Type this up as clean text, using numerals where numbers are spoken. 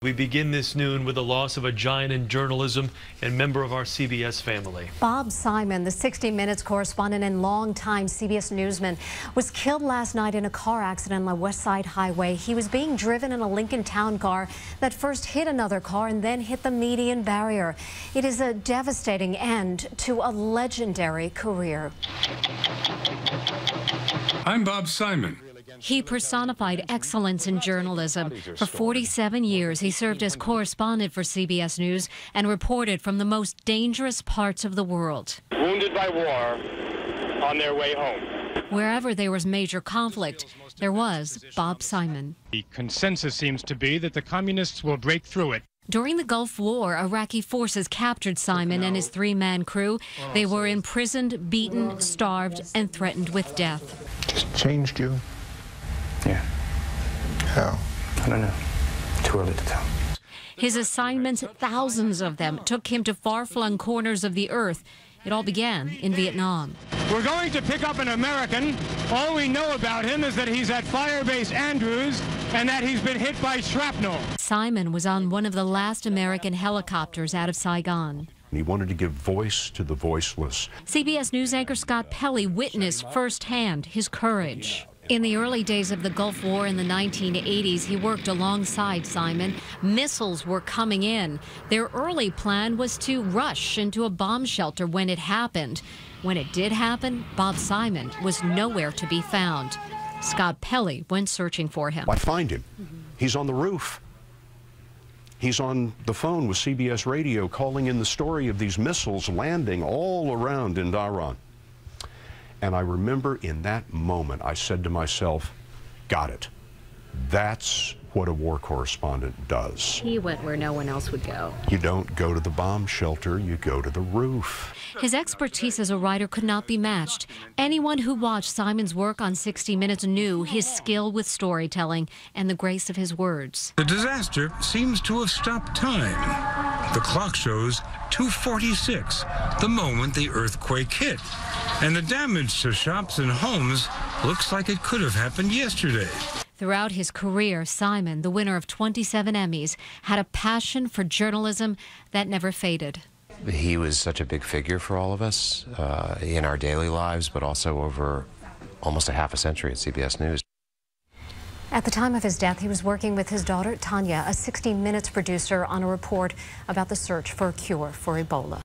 We begin this noon with the loss of a giant in journalism and member of our CBS family. Bob Simon, the 60 Minutes correspondent and longtime CBS newsman, was killed last night in a car accident on the West Side Highway. He was being driven in a Lincoln Town car that first hit another car and then hit the median barrier. It is a devastating end to a legendary career. I'm Bob Simon. He personified excellence in journalism. For 47 years, he served as correspondent for CBS News and reported from the most dangerous parts of the world. Wounded by war on their way home. Wherever there was major conflict, there was Bob Simon. The consensus seems to be that the communists will break through it. During the Gulf War, Iraqi forces captured Simon and his three-man crew. They were imprisoned, beaten, starved, and threatened with death. Just changed you? Yeah. How? I don't know. Too early to tell. His assignments, thousands of them, took him to far-flung corners of the earth. It all began in Vietnam. We're going to pick up an American. All we know about him is that he's at Firebase Andrews and that he's been hit by shrapnel. Simon was on one of the last American helicopters out of Saigon. He wanted to give voice to the voiceless. CBS News anchor Scott Pelley witnessed firsthand his courage. In the early days of the Gulf War in the 1980s, he worked alongside Simon. Missiles were coming in. Their early plan was to rush into a bomb shelter when it happened. When it did happen, Bob Simon was nowhere to be found. Scott Pelley went searching for him. I find him. He's on the roof. He's on the phone with CBS Radio calling in the story of these missiles landing all around in Dhahran. And I remember in that moment, I said to myself, got it. That's what a war correspondent does. He went where no one else would go. You don't go to the bomb shelter, you go to the roof. His expertise as a writer could not be matched. Anyone who watched Simon's work on 60 Minutes knew his skill with storytelling and the grace of his words. The disaster seems to have stopped time. The clock shows 2:46, the moment the earthquake hit. And the damage to shops and homes looks like it could have happened yesterday. Throughout his career, Simon, the winner of 27 Emmys, had a passion for journalism that never faded. He was such a big figure for all of us in our daily lives, but also over almost a half a century at CBS News. At the time of his death, he was working with his daughter, Tanya, a 60 Minutes producer, on a report about the search for a cure for Ebola.